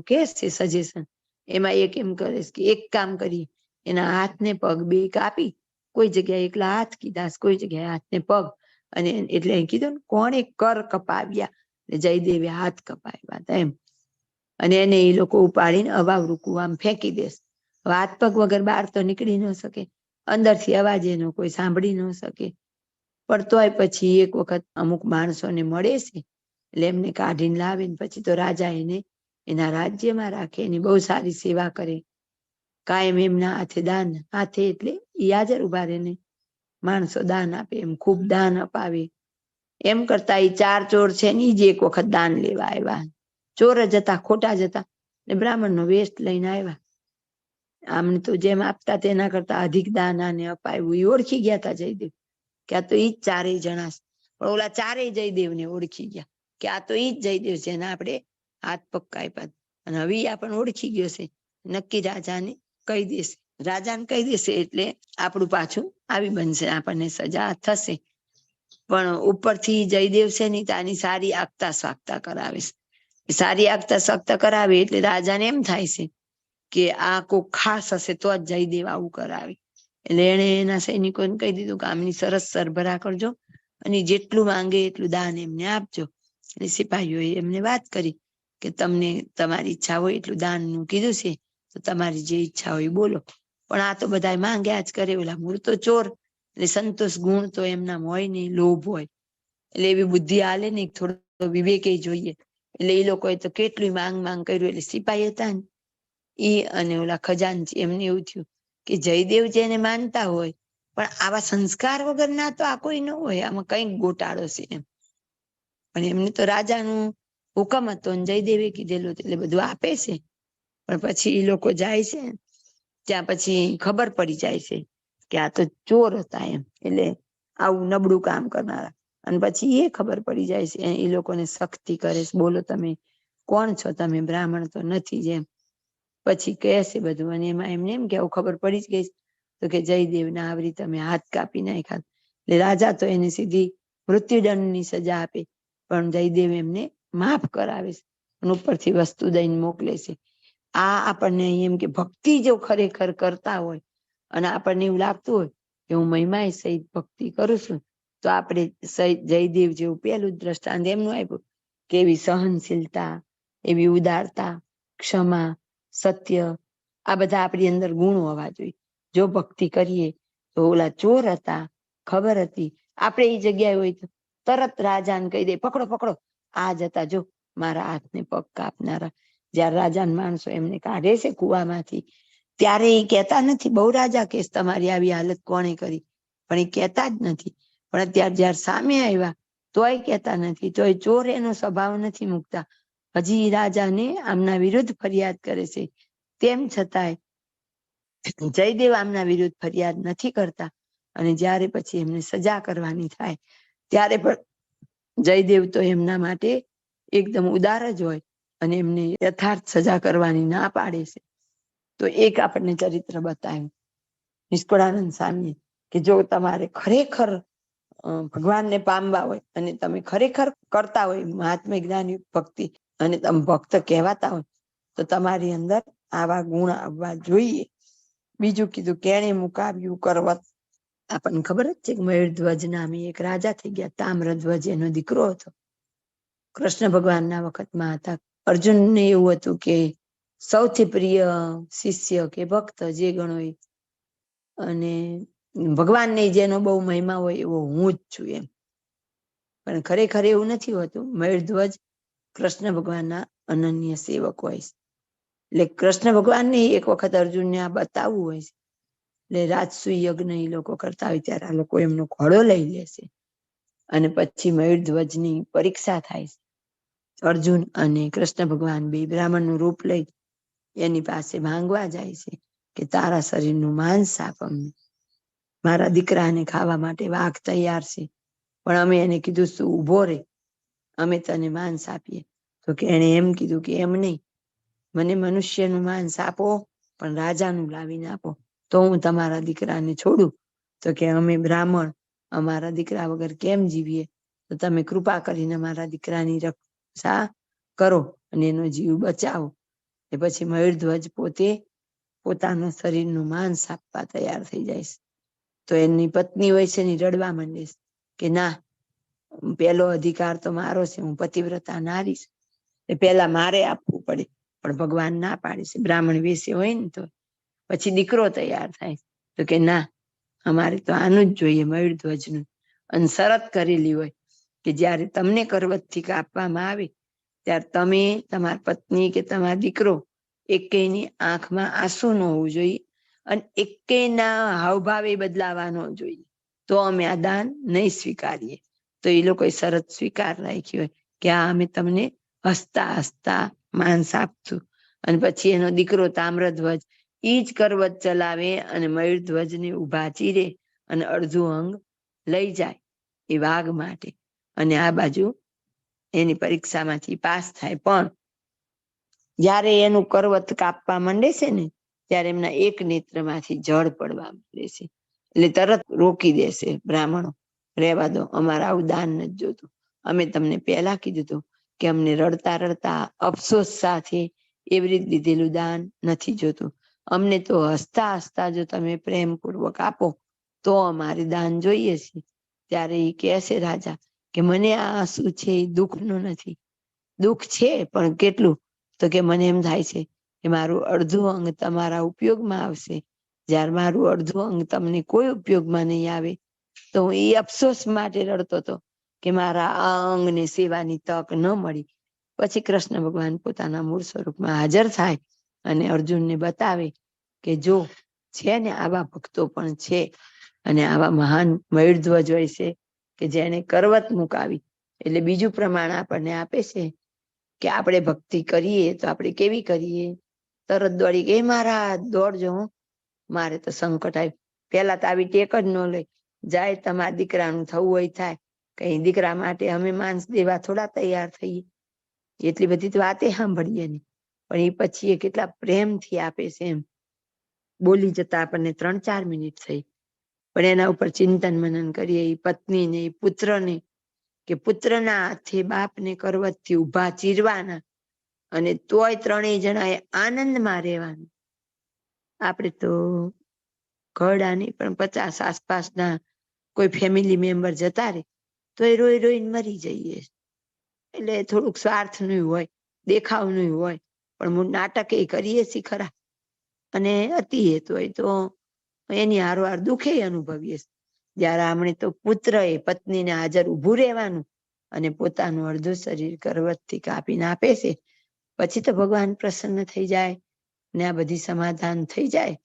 કેસ છે, સજેશન. એમાં એક એમ કરે કે એક કામ કરીએ, એના હાથને પગ 2 કાપી, કોઈ જગ્યાએ એકલા હાથ કીધા, કોઈ જગ્યાએ હાથને પગ. અને એટલે કીધું ને કોણે કર કપાવ્યા, જયદેવે હાથ કપાવ્યા હતા એમ. અને એને એ લોકો ઉપાડીને અવાવરું કુવામાં ફેંકી દેશે. હાથ પગ વગર બહાર તો નીકળી ન શકે, અંદરથી અવાજ એનો કોઈ સાંભળી ન શકે. પણ તોય પછી એક વખત અમુક માણસોને મળે છે, એટલે એમને કાઢીને લાવે ને પછી તો રાજા એને એના રાજ્યમાં રાખે, એની બહુ સારી સેવા કરે. કાયમ એમના હાથે દાન, હાથે એટલે ઈ હાજર ઉભા રહે ને માણસો દાન આપે, એમ ખૂબ દાન અપાવે. એમ કરતા એ 4 ચોર છે ને ઈ જ એક વખત દાન લેવા આવ્યા. ચોર જ હતા, ખોટા જ હતા, ને બ્રાહ્મણનો વેશ લઈને આવ્યા. આમને તો જેમ આપતા તેના કરતા અધિક દાન આને અપાયું. એ ઓળખી ગયા હતા જયદેવ કે આ તો ઈ જ ચારેય જણા છે. પણ ઓલા ચારેય જયદેવને ઓળખી ગયા કે આ તો ઈ જ જયદેવ છે, એને આપણે હાથ પગ કાપ્યા. અને હવે ઈ આપણને ઓળખી ગયો છે, નક્કી રાજાને કહી દેશે. રાજાને કહી દેશે એટલે આપણું પાછું આવી બનશે, આપણને સજા થશે. પણ ઉપરથી જયદેવ છે ને આની સારી આગતા સ્વાગતા કરાવે છે. સારી આગતા સ્વાગતા કરાવે એટલે રાજાને એમ થાય છે કે આ કોઈ ખાસ હશે તો જ જયદેવ આવું કરાવે. એટલે એને એના સૈનિકોને કહી દીધું કે આમની સરસ સરભરા કરજો અને જેટલું માંગે એટલું દાન એમને આપજો. એટલે સિપાહીઓએ એમને વાત કરી કે તમને તમારી ઈચ્છા હોય એટલું દાનનું કીધું છે, તો તમારી જે ઈચ્છા હોય બોલો. પણ આ તો બધા માંગ્યા જ કરે. ઓલા મૂળ તો ચોર, એટલે સંતોષ ગુણ તો એમના હોય નહીં, લોભ હોય. એટલે એવી બુદ્ધિ હાલે ને, થોડો વિવેક જોઈએ. એટલે એ લોકોએ તો કેટલી માંગ કર્યું. એટલે સિપાહી હતા ને ઈ અને ઓલા ખજાનચી એમને એવું થયું કે જયદેવ જેને માનતા હોય પણ આવા સંસ્કાર વગરના તો આ કોઈ ન હોય, આમાં કઈક ગોટાળો છે એમ. પણ એમને તો રાજાનું હુકમ હતો અને જયદેવે કીધેલું એટલે બધું આપે છે. પણ પછી એ લોકો જાય છે ત્યાં પછી ખબર પડી જાય છે કે આ તો ચોર હતા એમ, એટલે આવું નબળું કામ કરનારા. અને પછી એ ખબર પડી જાય છે, એ લોકોને સખ્તી કરે છે, બોલો તમે કોણ છો, તમે બ્રાહ્મણ તો નથી જેમ. પછી કહે છે બધું. અને એમાં એમને એમ કે આવું ખબર પડી જ ગઈ તો કે જયદેવના આવરી તમે હાથ કાપી નાખ્યા. એટલે રાજા તો એને સીધી મૃત્યુદંડની સજા આપે, પણ જયદેવ એમને માફ કરાવે છે અને ઉપરથી વસ્તુ દઈને મોકલે છે. આ આપણને એમ કે ભક્તિ જો ખરેખર કરતા હોય અને આપણને એવું લાગતું હોય કે હું મહિમાએ સહિત ભક્તિ કરું છું, તો આપણે જયદેવ જેવું પેલું દ્રષ્ટાંત એમનું આપ્યું કે એવી સહનશીલતા, એવી ઉદારતા, ક્ષમા, સત્ય, આ બધા આપણી અંદર ગુણ હોવા જોઈએ. જો ભક્તિ કરીએ તો ઓલા ચોર હતા, ખબર હતી, આપણે એ જગ્યાએ હોય તો તરત રાજાને કહી દે પકડો પકડો, આ જતા જો મારા હાથને પગ કાપનારા. જયારે રાજાના માણસો એમને કાઢે છે કુવામાંથી ત્યારે એ કહેતા નથી, બહુ રાજા કેસ તમારી આવી હાલત કોણે કરી, પણ એ કહેતા જ નથી. પણ અત્યારે જયારે સામે આવ્યા તોય કહેતા નથી, તોય ચોર એનો સ્વભાવ નથી મૂકતા. હજી રાજાને આમના વિરુદ્ધ ફરિયાદ કરે છે. તેમ છતાંય જયદેવ આમના વિરુદ્ધ ફરિયાદ નથી કરતા. અને જ્યારે પછી એમને સજા કરવાની થાય ત્યારે પણ જયદેવ તો એમના માટે એકદમ ઉદાર જ હોય અને એમને યથાર્થ સજા કરવાની ના પાડે છે. તો એક આપણને ચરિત્ર બતાવ્યું નિષ્કુળાનંદ સ્વામી કે જો તમારે ખરેખર ભગવાનને પામવા હોય અને તમે ખરેખર કરતા હોય મહાત્મા જ્ઞાની ભક્તિ અને તમે ભક્ત કહેવાતા હોય તો તમારી અંદર આવા ગુણ આવવા જોઈએ. બીજું કીધું કેણે મુકાવ્યું કરવત. આપણને ખબર જ છે કે મયુરધ્વજ નામે એક રાજા થઈ ગયા, તામ્રધ્વજ એનો દીકરો હતો. કૃષ્ણ ભગવાનના વખતમાં હતા. અર્જુનને એવું હતું કે સૌથી પ્રિય શિષ્ય કે ભક્ત જે ગણો એ, અને ભગવાનને જેનો બહુ મહિમા હોય એવો હું જ છું એમ. પણ ખરેખર એવું નથી હોતું. મયુરધ્વજ કૃષ્ણ ભગવાનના અનન્ય સેવક હોય છે. એટલે કૃષ્ણ ભગવાનને એક વખત અર્જુનને આ બતાવવું હોય છે. એટલે રાજસુ યજ્ઞ એ લોકો કરતા હોય ત્યારે આ લોકો એમનો ઘોડો લઈ લેશે અને પછી મયુરધ્વજની પરીક્ષા થાય છે. અર્જુન અને કૃષ્ણ ભગવાન બે બ્રાહ્મણનું રૂપ લઈ એની પાસે માંગવા જાય છે કે તારા શરીરનું માંસ આપ અમને, મારા દીકરાને ખાવા માટે વાઘ તૈયાર છે, પણ અમે એને કીધું તું ઉભો રે, અમે તને માંસ આપીએ. તો કે એને એમ કીધું કે એમ નહીં, મને મનુષ્યનું માંસ આપો પણ રાજાનું લાવીને આપો તો હું તમારા દીકરાને છોડું. તો કે અમે બ્રાહ્મણ અમારા દીકરા વગર કેમ જીવીએ, તો તમે કૃપા કરીને અમારા દીકરાની રક્ષા કરો અને એનો જીવ બચાવો. એ પછી મયુરધ્વજ પોતે પોતાના શરીરનું માંસ આપવા તૈયાર થઈ જાય છે. તો એની પત્ની હોય છે ને રડવા માંડે છે કે ના, પેલો અધિકાર તો મારો છે, હું પતિવ્રતા નારી છું, એ પેલા મારે આપવું પડે. પણ ભગવાન ના પાડે છે. બ્રાહ્મણ વેશે હોય ને તો પછી દીકરો તૈયાર થાય તો કે ના, અમારે તો આનું જ જોઈએ મયુરધ્વજનું. અને શરત કરેલી હોય કે જયારે તમને કરવતથી કાપવામાં આવે ત્યારે તમે, તમારી પત્ની કે તમારો દીકરો એકેયની આંખમાં આંસુ ન હોવું જોઈએ અને એકેયના હાવભાવ એ બદલાવા ન જોઈએ, તો અમે આ દાન નહીં સ્વીકારીએ. તો એ લોકોએ શરત સ્વીકાર રાખી હોય કે આ અમે તમને હસતા હસતા માંસ આપશું. અને પછી એનો દીકરો તામ્રધ્વજ ઈ જ કરવત ચલાવે અને મયુરધ્વજને ઊભા ચીરે અને અડધું અંગ લઈ જાય એ વાઘ માટે, અને આ બાજુ એની પરીક્ષામાંથી પાસ થાય. પણ જ્યારે એનું કરવત કાપવા માંડે છે ને, ત્યારે એમના એક નેત્રમાંથી જળ પડવા માંડે છે. એટલે તરત રોકી દેશે બ્રાહ્મણો, રહેવા દો, અમારે આવું દાન નથી જોતું. અમે તમને પહેલા કીધું હતું કે અમને રડતા રડતા અફસોસ સાથે એવી રીતે દીધેલું દાન નથી જોતું. અમને તો હસતા હસતા જો તમે પ્રેમપૂર્વક આપો તો અમારે દાન જોઈએ છે. ત્યારે એ કહે છે રાજા કે મને આ આંસુ છે એ દુઃખનું નથી. દુઃખ છે પણ કેટલું, તો કે મને એમ થાય છે કે મારું અડધું અંગ તમારા ઉપયોગમાં આવશે, જ્યારે મારું અડધું અંગ તમને કોઈ ઉપયોગમાં નહીં આવે તો હું એ અફસોસ માટે રડતો હતો કે મારા આ અંગને સેવાની તક ન મળી. પછી કૃષ્ણ ભગવાન પોતાના મૂળ સ્વરૂપમાં હાજર થાય અને અર્જુનને બતાવે કે જો છે ને આવા ભક્તો પણ છે, અને આવા મહાન મયુરધ્વજ હોય છે કે જેને કરવત મુકાવી. એટલે બીજું પ્રમાણ આપણને આપે છે કે આપણે ભક્તિ કરીએ તો આપણે કેવી કરીએ. તરત દોડી કે મારા દોડજો, મારે તો સંકટ આવ્યું. પેલા તો આવી ટેક જ ન લે, જાય તમારા દીકરાનું થવું હોય થાય, કઈ દીકરા માટે અમે માણસ દેવા થોડા તૈયાર થઈએ. એટલી બધી તો વાતે સાંભળીએ ને, પણ એ પછી એ કેટલા પ્રેમથી આપે છે. એમ બોલી જતા આપણને 3-4 મિનિટ થઈ, પણ એના ઉપર ચિંતન મનન કરીએ. એ પત્નીને, એ પુત્રને, કે પુત્રના હાથે બાપને કરવતથી ઊભા ચીરવાના, અને તોય ત્રણેય જણાએ આનંદમાં રહેવાનું. આપણે તો ઘરડા નહીં પણ 50 આસપાસના કોઈ ફેમિલી મેમ્બર જતા રહે તો એ રોઈ રોઈને મરી જઈએ. એટલે થોડુંક સ્વાર્થનું હોય, દેખાવનું હોય, પણ નાટક એ કરીએ છીએ ખરા, અને અતિ હેત હોય તો એની હારવાર દુઃખે અનુભવીએ. જ્યારે આપણે તો પુત્ર એ પત્નીને હાજર ઊભું રહેવાનું અને પોતાનું અડધું શરીર કરવતથી કાપીને આપે છે. પછી તો ભગવાન પ્રસન્ન થઈ જાય ને આ બધી સમાધાન થઈ જાય.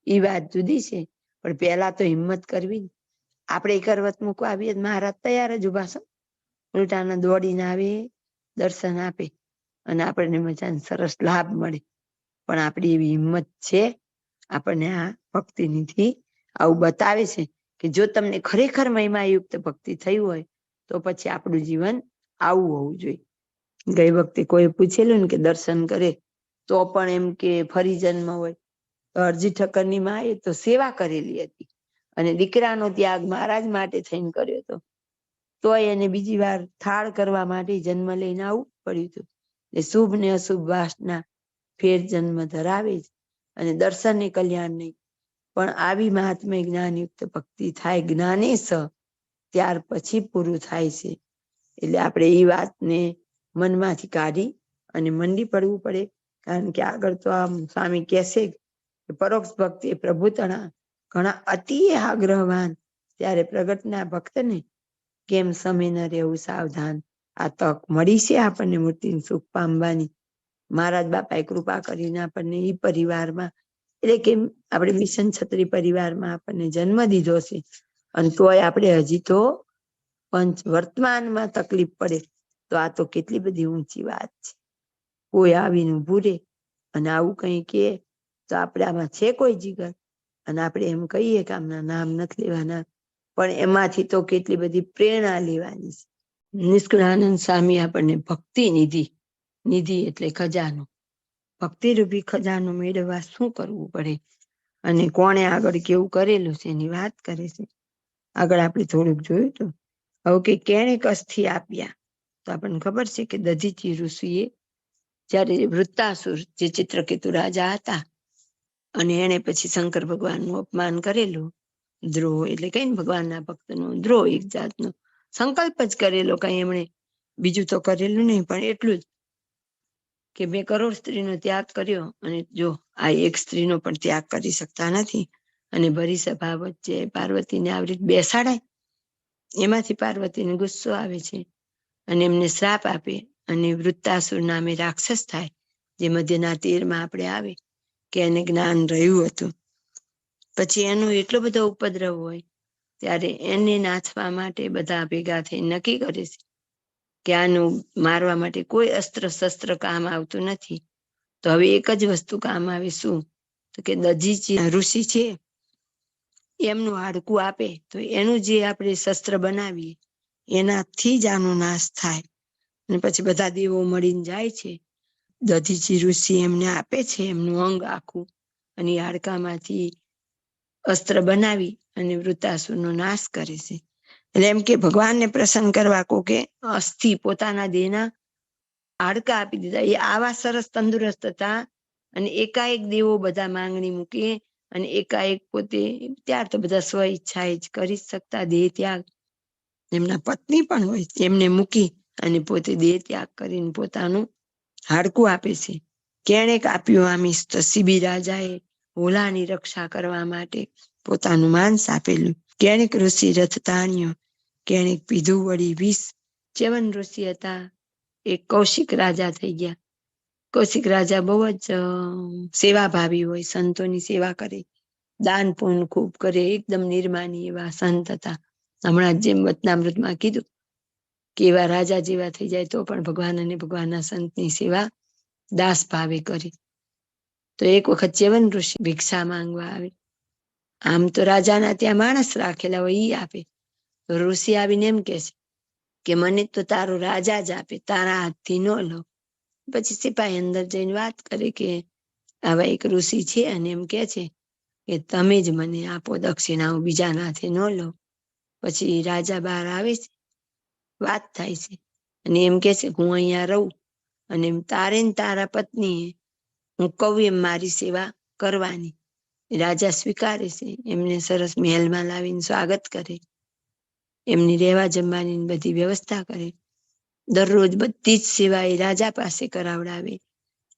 એ વાત જુદી છે, પણ પહેલા તો હિંમત કરવી. આપણે કરવત મૂકવા આવીએ, મહારાજ તૈયાર જ ઉભા છે, ઉલટાના દોડીને આવે, દર્શન આપે અને આપણને મજાનો સરસ લાભ મળે. પણ આપણી એવી હિંમત છે? આપણને આ ભક્તિનિધિ આવું બતાવે છે કે જો તમને ખરેખર મહિમાયુક્ત ભક્તિ થઈ હોય તો પછી આપણું જીવન આવું હોવું જોઈએ. ગઈ વખતે કોઈ પૂછેલું ને કે દર્શન કરે તો પણ એમ કે ફરી જન્મ હોય. અરજી ઠક્કરની માં એ તો સેવા કરેલી હતી અને દીકરાનો ત્યાગ મહારાજ માટે થઈને કર્યો હતો, તોય એને બીજી વાર થાળ કરવા માટે જન્મ લઈને આવવું પડ્યું હતું. એટલે શુભ ને અશુભ વાસના ફેર જન્મ ધરાવે જ, અને દર્શન ને કલ્યાણ નહીં, પણ આવી મહાત્મ્ય જ્ઞાનયુક્ત ભક્તિ થાય જ્ઞાને સ, ત્યાર પછી પૂરું થાય છે. એટલે આપણે એ વાતને મનમાંથી કાઢી અને મંડી પડવું પડે. કારણ કે આગળ તો આમ સ્વામી કહેશે કે પરોક્ષ ભક્તિ એ પ્રભુતણા ઘણા અતિ આગ્રહવાન, ત્યારે પ્રગટના ભક્તને કેમ સમય ન રહેવું સાવધાન. આ તક મળી છે આપણને મૂર્તિનું સુખ પામવાની. મહારાજ બાપાએ કૃપા કરીને આપણને એ પરિવારમાં, એટલે કે આપણે મિશન છત્રી પરિવારમાં આપણને જન્મ દીધો છે, અને તોય આપણે હજી તો પંચ વર્તમાનમાં તકલીફ પડે તો આ તો કેટલી બધી ઊંચી વાત છે. કોઈ આવીને ઊભું રહે અને આવું કઈ કહે તો આપણે આમાં છે કોઈ જીગર, અને આપણે એમ કહીએ કે આમના નામ નથી લેવાના, પણ એમાંથી તો કેટલી બધી પ્રેરણા લેવાની છે. નિષ્કુળાનંદ સ્વામી આપણને ભક્તિ નિધિ, નિધિ એટલે ખજાનો, ભક્તિરૂપી ખજાનો મેળવવા શું કરવું પડે અને કોણે આગળ કેવું કરેલું છે એની વાત કરે છે. આગળ આપણે થોડુંક જોયું હતું. હવે કે કેણે કસથી આપ્યા, તો આપણને ખબર છે કે દધીચી ઋષિએ જ્યારે વૃત્તાસુર જે ચિત્રકેતુ રાજા હતા અને એને પછી શંકર ભગવાનનું અપમાન કરેલું, દ્રોહ એટલે કઈ ને ભગવાનના ભક્તનો દ્રોહ, એક જાતનો સંકલ્પ જ કરેલો, કઈ એમણે બીજું તો કરેલું નહીં, પણ એટલું જ કે 2 કરોડ સ્ત્રીનો ત્યાગ કર્યો, અને જો આ એક સ્ત્રીનો પણ ત્યાગ કરી શકતા નથી, અને ભરી સભા વચ્ચે પાર્વતીને આવી રીતે બેસાડાય. એમાંથી પાર્વતીને ગુસ્સો આવે છે અને એમને શ્રાપ આપે, અને વૃત્તાસુર નામે રાક્ષસ થાય, જે મધ્યના 13માં આપણે આવે કે એને જ્ઞાન રહ્યું હતું. પછી એનો એટલો બધો ઉપદ્રવ હોય ત્યારે એને નાથવા માટે બધા ભેગા થઈ નક્કી કરે છે કે આનું મારવા માટે કોઈ અસ્ત્ર શસ્ત્ર કામ આવતું નથી, તો હવે એક જ વસ્તુ કામ આવે. શું? તો કે દધીચી ઋષિ છે એમનું હાડકું આપે તો એનું જે આપણે શસ્ત્ર બનાવીએ એનાથી જ આનો નાશ થાય. અને પછી બધા દેવો મળીને જાય છે, દધીચી ઋષિ એમને આપે છે એમનું અંગ આખું, અને એ હાડકામાંથી અસ્ત્ર બનાવી અને વૃત્તાસુરનો નાશ કરે છે. એટલે એમ કે ભગવાનને પ્રસન્ન કરવા કોકે અસ્થિ પોતાના દેહના હાડકા આપી દીધા. એ આવા સરસ તંદુરસ્ત હતા, અને એકાએક દેવો બધા માંગણી મૂકે, અને એકાએક પોતે ત્યાર તો બધા સ્વ ઈચ્છાએ જ કરી શકતા દેહ ત્યાગ. એમના પત્ની પણ હોય, એમને મૂકી અને પોતે દેહ ત્યાગ કરીને પોતાનું હાડકું આપે છે. કેણેક આપ્યું આમિષ તો શિબી રાજાએ હોલાની રક્ષા કરવા માટે પોતાનું માંસ આપેલું. કેણેક ઋષિ રથ તાણ્યો, કેણેક પીધું વળી વિષ. ચ્યવન ઋષિ હતા, એક કૌશિક રાજા થઈ ગયા. કૌશિક રાજા બહુ જ સેવાભાવી હોય, સંતોની સેવા કરે, દાન પુણ્ય ખૂબ કરે, એકદમ નિર્માની એવા સંત હતા. હમણાં જેમ વચનામૃતમાં કીધું કે એવા રાજા જેવા થઈ જાય તો પણ ભગવાન અને ભગવાનના સંતની સેવા દાસ ભાવે કરે. તો એક વખત ચ્યવન ઋષિ ભિક્ષા માંગવા આવે. આમ તો રાજાના ત્યાં માણસ રાખેલા હોય ઈ આપે. તો ઋષિ આવીને એમ કે છે કે મને તો તારો રાજા જ આપે, તારા હાથથી ન લો. પછી સિપાહી અંદર જઈને વાત કરે કે આવા એક ઋષિ છે અને એમ કે છે કે તમે જ મને આપો દક્ષિણા, હું બીજાના હાથે ન લઉં. પછી રાજા બહાર આવે છે, વાત થાય છે, અને એમ કે છે હું અહીંયા રહું, અને તારે ને તારા પત્નીએ હું કહું એમ મારી સેવા કરવાની. રાજા સ્વીકારે છે, એમને સરસ મહેલમાં લાવીને સ્વાગત કરે, એમની રહેવા જમવાની બધી વ્યવસ્થા કરે. દરરોજ બધી જ સેવા એ રાજા પાસે કરાવડાવે,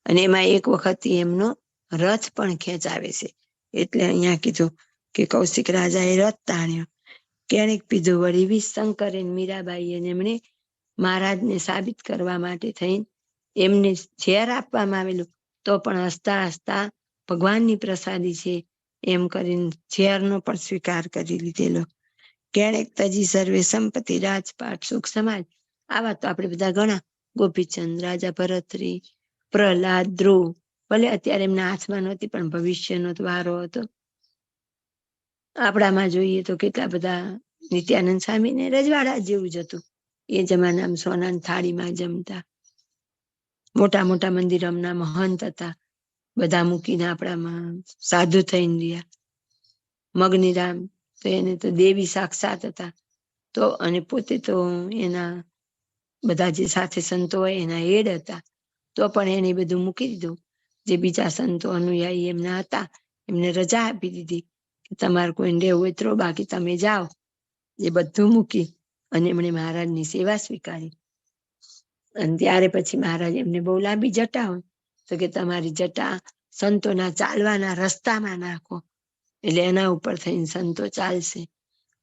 અને એમાં એક વખત એમનો રથ પણ ખેંચાવે છે. એટલે અહીંયા કીધું કે કૌશિક રાજાએ રથ તાણ્યો. કેણેક પીધું વળી વિષ. શંકર અને મીરાબાઈ અને એમણે મહારાજને સાબિત કરવા માટે થઈને એમને ઝેર આપવામાં આવેલું, તો પણ હસતા હસતા ભગવાનની પ્રસાદી છે એમ કરીને ઝેરનો પણ સ્વીકાર કરી લીધેલો. કેણેક તજી સર્વે સંપત્તિ રાજપાટ સુખ સમાજ. આવા તો આપણે બધા ઘણા, ગોપીચંદ, રાજા ભરતરી, પ્રહલાદ, ધ્રુવ, ભલે અત્યારે એમના હાથમાં નહોતી પણ ભવિષ્યનો વારો હતો. આપણામાં જોઈએ તો કેટલા બધા, નિત્યાનંદ સ્વામીને રજવાડા જેવું જ હતું. એ જમાનામાં સોનાની થાળીમાં જમતા, મોટા મોટા મંદિરોના મહંત હતા, બધા મૂકીને આપણામાં સાધુ થઈને રહ્યા. મગનીરામ તો એને તો દેવી સાક્ષાત હતા. તો અને પોતે તો એના બધા જે સાથે સંતો હોય એના હેડ હતા. તો પણ એને બધું મૂકી દીધું. જે બીજા સંતો અનુયાયી એમના હતા એમને રજા આપી દીધી કે તમારે કોઈને રહેવું હોય તો, બાકી તમે જાઓ. એ બધું મૂકી અને એમણે મહારાજની સેવા સ્વીકારી. અને ત્યારે પછી મહારાજ એમને બહુ લાંબી જટા હોય તો કે તમારી જટા સંતોના ચાલવાના રસ્તામાં નાખો, એટલે એના ઉપર થઈને સંતો ચાલશે.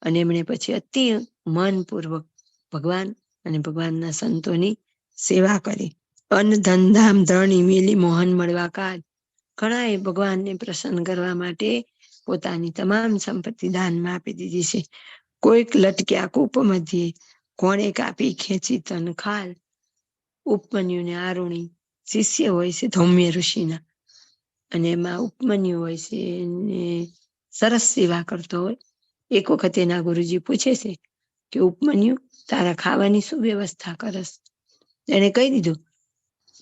અને એમણે પછી અતિ મનપૂર્વક ભગવાન અને ભગવાનના સંતોની સેવા કરી. અન્ન ધંધામ ધણી મેલી મોહન મળવા કાજ. ઘણા એ ભગવાનને પ્રસન્ન કરવા માટે પોતાની તમામ સંપત્તિ દાનમાં આપી દીધી છે. કોઈક લટક્યા કૂપ મધ્યે, કોણે કાપી ખેંચી તન ખાલ. ઉપમન્યુને આરુણી શિષ્ય હોય છે ધૌમ્ય ઋષિના, અને એમાં ઉપમન્યુ હોય છે એને સરસ સેવા કરતો હોય. એક વખત એના ગુરુજી પૂછે છે કે ઉપમન્યુ તારા ખાવાની શું વ્યવસ્થા કરસ? એને કહી દીધું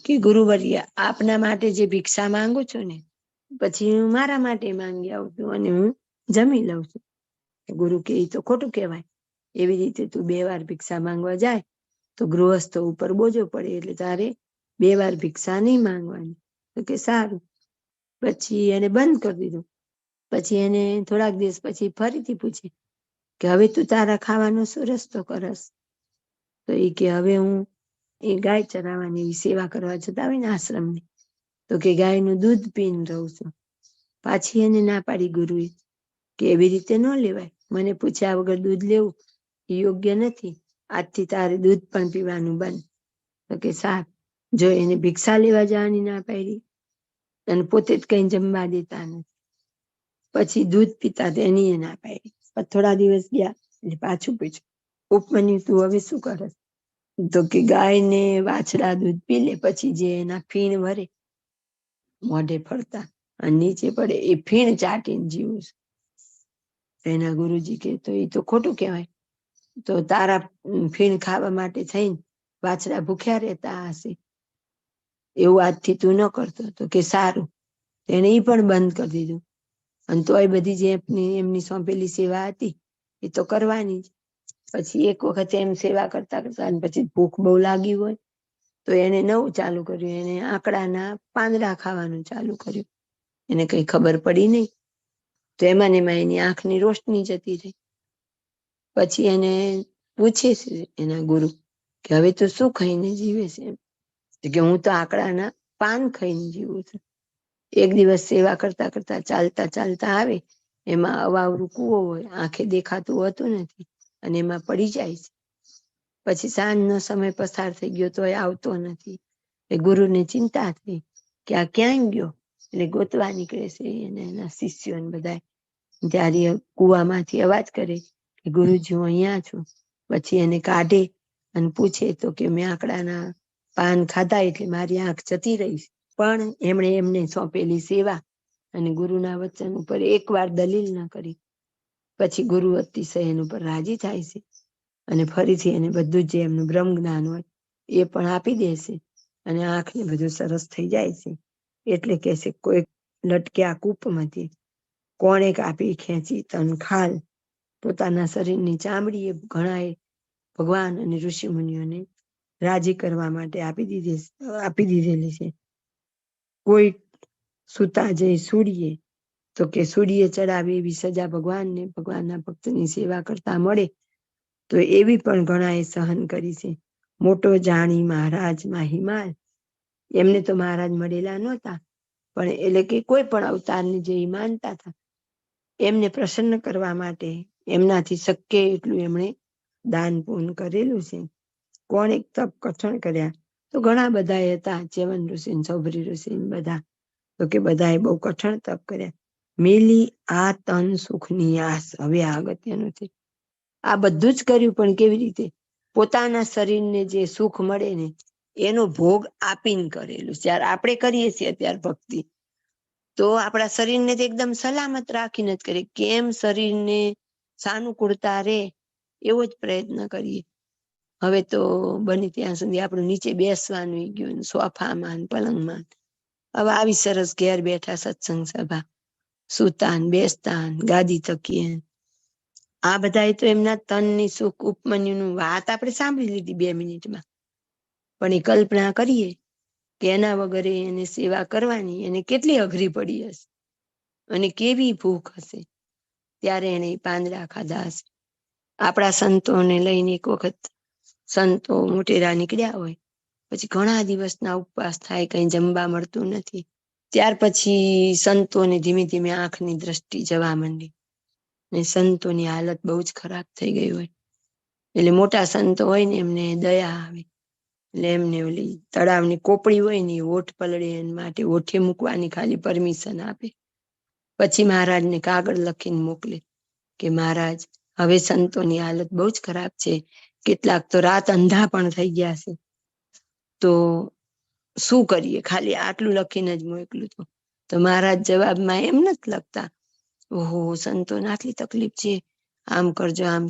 કે ગુરુવર્ય આપના માટે જે ભિક્ષા માંગુ છું ને, પછી હું મારા માટે માંગી આવું છું અને હું જમી લઉં છું. ગુરુ કે એ તો ખોટું કહેવાય. એવી રીતે તું 2 વાર ભિક્ષા માંગવા જાય તો ગૃહસ્થ ઉપર બોજો પડે, એટલે તારે 2 વાર ભિક્ષા નહીં માંગવાની. તો કે સારું. પછી એને બંધ કરી દીધું. પછી એને થોડાક દિવસ પછી ફરીથી પૂછે કે હવે તું તારા ખાવાનો શું રસ્તો કરસ? તો એ કે હવે હું એ ગાય ચરાવવાની સેવા કરવા જતા હોય ને આશ્રમની, તો કે ગાયનું દૂધ પીને રહું છું. પાછી એને ના પાડી ગુરુએ કે એવી રીતે ન લેવાય, મને પૂછ્યા વગર દૂધ લેવું એ યોગ્ય નથી. આજથી તારે દૂધ પણ પીવાનું બંધ. તો કે સારું. જો એને ભિક્ષા લેવા જવાની ના પાડી અને પોતે જ કઈ જમવા દેતા નથી, પછી દૂધ પીતા એની ના પાડી. થોડા દિવસ ગયા એટલે પાછું પૂછ્યું, ઉપમન્યુ તું હવે શું કરસ? તો કે ગાય ને વાછડા દૂધ પી લે, પછી જે એના ફીણ વરે મોઢે ફરતા અને નીચે પડે એ ફીણ ચાટીને જીવું છું. એના ગુરુજી કે તો એ તો ખોટું કહેવાય, તો તારા ફીણ ખાવા માટે થઈને વાછડા ભૂખ્યા રહેતા હશે, એવું આજથી તું ન કરતો. તો કે સારું. એને એ પણ બંધ કરી દીધું. અને તોય બધી જે એમની સોંપેલી સેવા હતી એ તો કરવાની જ. પછી એક વખત એમ સેવા કરતા કરતા પછી ભૂખ બહુ લાગી હોય તો એને નવું ચાલુ કર્યું. એને આંકડાના પાંદડા ખાવાનું ચાલુ કર્યું. એને કઈ ખબર પડી નહીં, તો એમાં ને એમાં એની આંખની રોશની જતી રહી. પછી એને પૂછે છે એના ગુરુ કે હવે તો શું ખાઈને જીવે છે? એમ કે હું તો આંકડાના પાન ખાઈને જીવું છું. એક દિવસ સેવા કરતા કરતા ચાલતા ચાલતા આવે, એમાં અવાવરું કૂવો હોય, આંખે દેખાતું હોતું નથી, અને એમાં પડી જાય છે. પછી સાંજનો સમય પસાર થઈ ગયો તો એ આવતો નથી. એ ગુરુને ચિંતા થઈ કે આ ક્યાંય ગયો. એટલે ગોતવા નીકળે છે અને એના શિષ્યો બધા. ત્યારે કુવામાંથી અવાજ કરે કે ગુરુજી હું અહીંયા છું. પછી એને કાઢે અને પૂછે તો કે મેં આંકડાના પાન ખાધા એટલે મારી આંખ જતી રહી. પણ એમણે એમને સોંપેલી સેવા અને ગુરુના વચન ઉપર એકવાર દલીલ ન કરી. પછી ગુરુ અતિશય એની ઉપર રાજી થાય છે અને ફરીથી એને બધું જે એમનું બ્રહ્મ જ્ઞાન હોય એ પણ આપી દેશે અને આંખને બધું સરસ થઈ જાય છે. એટલે કે છે કોઈ લટક્યા કૂપમાંથી કોણે કાપી ખેંચી તન ખાલ. પોતાના શરીરની ચામડી એ ઘણાએ ભગવાન અને ઋષિ મુનિઓને રાજી કરવા માટે આપી દીધેલી છે. કોઈ સુતા જઈ સૂડીએ તો કે સૂડીએ ચડાવે એવી સજા ભગવાનને ભગવાનના ભક્તની સેવા કરતા મળે તો એવી પણ ઘણાએ સહન કરી છે. મોટો જાણી મહારાજમાં હિમાલ. એમને તો મહારાજ મળેલા નહોતા, પણ એટલે કે કોઈ પણ અવતારને જે માનતા હતા એમને પ્રસન્ન કરવા માટે એમનાથી શક્ય એટલું એમણે દાન પૂન કરેલું છે. કોણ એક તપ કથન કર્યા તો ઘણા બધા હતા, ચેવન ઋષિ, સૌભરી ઋષિ બધા. તો કે બધાએ બહુ કઠણ તપ કર્યા. મેલી આ તન સુખની આસ. હવે આ અગત્યનું છે. આ બધું જ કર્યું પણ કેવી રીતે? પોતાના શરીરને જે સુખ મળે ને એનો ભોગ આપીને કરેલું. જ્યારે આપણે કરીએ છીએ અત્યારે ભક્તિ તો આપણા શરીરને તો એકદમ સલામત રાખીને જ કરીએ. કેમ શરીરને સાનુકૂળતા રહે એવો જ પ્રયત્ન કરીએ. હવે તો બને ત્યાં સુધી આપણું નીચે બેસવાનું ગયું, સોફામાં, પલંગમાં. હવે આવી સરસ ઘેર બેઠા સત્સંગ સભા, સુતાન બેસતાન ગાદી તકીએ. આ બધા તો એમના તનની સુખ ઉપમન્યુનું વાત આપણે સાંભળી લીધી 2 મિનિટમાં. પણ એ કલ્પના કરીએ કે એના વગરે એને સેવા કરવાની એને કેટલી અઘરી પડી હશે અને કેવી ભૂખ હશે. ત્યારે એને પાંદડા ખાધા હશે. આપણા સંતોને લઈને એક વખત સંતો મોટેરા નીકળ્યા હોય, પછી ઘણા દિવસના ઉપવાસ થાય, કઈ જમવા મળતું નથી. ત્યાર પછી સંતોને ધીમે ધીમે આંખની દ્રષ્ટિ જવા માંડી ને સંતોની હાલત બહુ જ ખરાબ થઈ ગઈ હોય. એટલે મોટા સંતો હોય ને એમને દયા આવે એટલે એમને ઓલી તળાવની કોપડી હોય ને ઓઠ પલળે માટે ઓઠે મૂકવાની ખાલી પરમિશન આપે. પછી મહારાજને કાગળ લખીને મોકલે કે મહારાજ હવે સંતોની હાલત બહુ જ ખરાબ છે, કેટલાક તો રાત અંધા પણ થઈ ગયા છે, તો શું કરીએ? ખાલી આટલું લખીને જ મોકલું. તો મહારાજ જવાબમાં એમ નથી લખતા, ઓહો સંતોને આટલી તકલીફ છે, આમ કરજો આમ.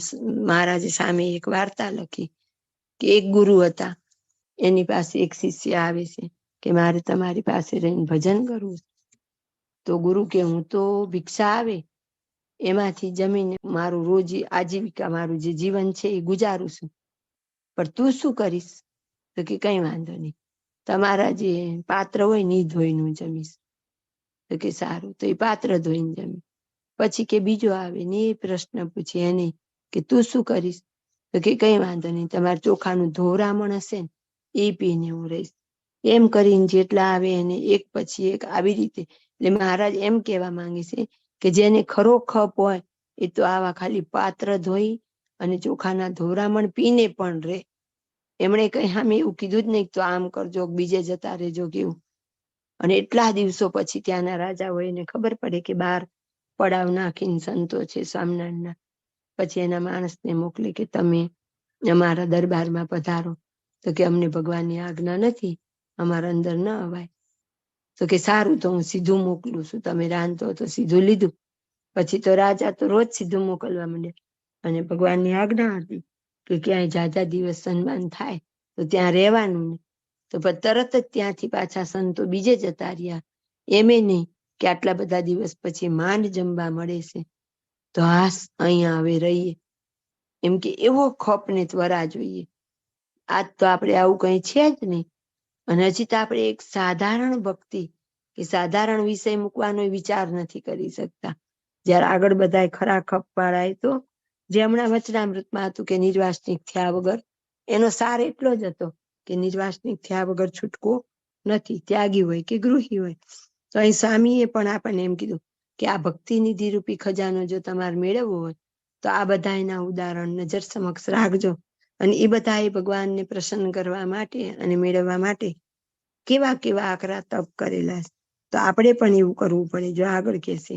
મહારાજે સામે એક વાર્તા લખી કે એક ગુરુ હતા, એની પાસે એક શિષ્ય આવે છે કે મારે તમારી પાસે રહીને ભજન કરવું. તો ગુરુ કે હું તો ભિક્ષા આવે એમાંથી જમીને મારું રોજ આજીવિકા, મારું જે જીવન છે એ ગુજારું છું, પણ તું શું કરીશ? તો કે કઈ વાંધો નહીં, તમારા જે પાત્ર હોય ને એ ધોઈને જમીશ. તો કે સારું. તો એ પાત્ર ધોઈને જમી. પછી કે બીજો આવે ને એ પ્રશ્ન પૂછે એને કે તું શું કરીશ? તો કે કઈ વાંધો નહીં, તમારે ચોખાનું ધોરામણ હશે ને એ પીને હું રહીશ. એમ કરીને જેટલા આવે એને એક પછી એક આવી રીતે. એટલે મહારાજ એમ કહેવા માંગે છે કે જેને ખરો ખપ હોય એ તો આવા ખાલી પાત્ર ધોઈ અને ચોખાના ધોરામણ પીને પણ રે. એમણે કઈ સામે એવું કીધું જ નહીં તો આમ કરજો, બીજે જતા રહેજો કેવું. અને એટલા દિવસો પછી ત્યાંના રાજા હોય એને ખબર પડે કે બહાર પડાવ નાખીને સંતો છે સ્વામિનારાયણના. પછી એના માણસને મોકલે કે તમે અમારા દરબારમાં પધારો. તો કે અમને ભગવાનની આજ્ઞા નથી, અમારા અંદર ન અવાય. તો કે સારું, તો હું સીધું મોકલું છું, તમે રાંધો. તો સીધું લીધું. પછી તો રાજા તો રોજ સીધું મોકલવા માંડે. અને ભગવાનની આજ્ઞા હતી કે ક્યાંય જાજા દિવસ સન્માન થાય તો ત્યાં રહેવાનું નહીં. તો પછી તરત જ ત્યાંથી પાછા સંતો બીજે જતા રહ્યા. એમે નહીં કે આટલા બધા દિવસ પછી માંડ જમવા મળે છે, તો હાસ અહીંયા હવે રહીએ. એમ કે એવો ખપ ને ત્વરા જોઈએ. આજ તો આપણે આવું કઈ છે જ નહીં. અને હજી તો આપણે એક સાધારણ ભક્તિ કે સાધારણ વિષય મૂકવાનો વિચાર નથી કરી શકતા. જ્યારે આગળ બધા ખરા ખપ પાડાય તો જે હમણાં વચનામૃતમાં હતું કે નિર્વાસનિક થયા વગર, એનો સાર એટલો જ હતો કે નિર્વાસનિક થયા વગર છૂટકો નથી, ત્યાગી હોય કે ગૃહી હોય. તો અહીં સ્વામીએ પણ આપણને એમ કીધું કે આ ભક્તિ નિધિ રૂપી ખજાનો જો તમારે મેળવવો હોય તો આ બધા એના ઉદાહરણ નજર સમક્ષ રાખજો. અને એ બધા ભગવાનને પ્રસન્ન કરવા માટે અને મેળવવા માટે કેવા કેવા આકરા તપ કરેલા છે. તો આપણે પણ એવું કરવું પડે. જો આગળ કહેશે,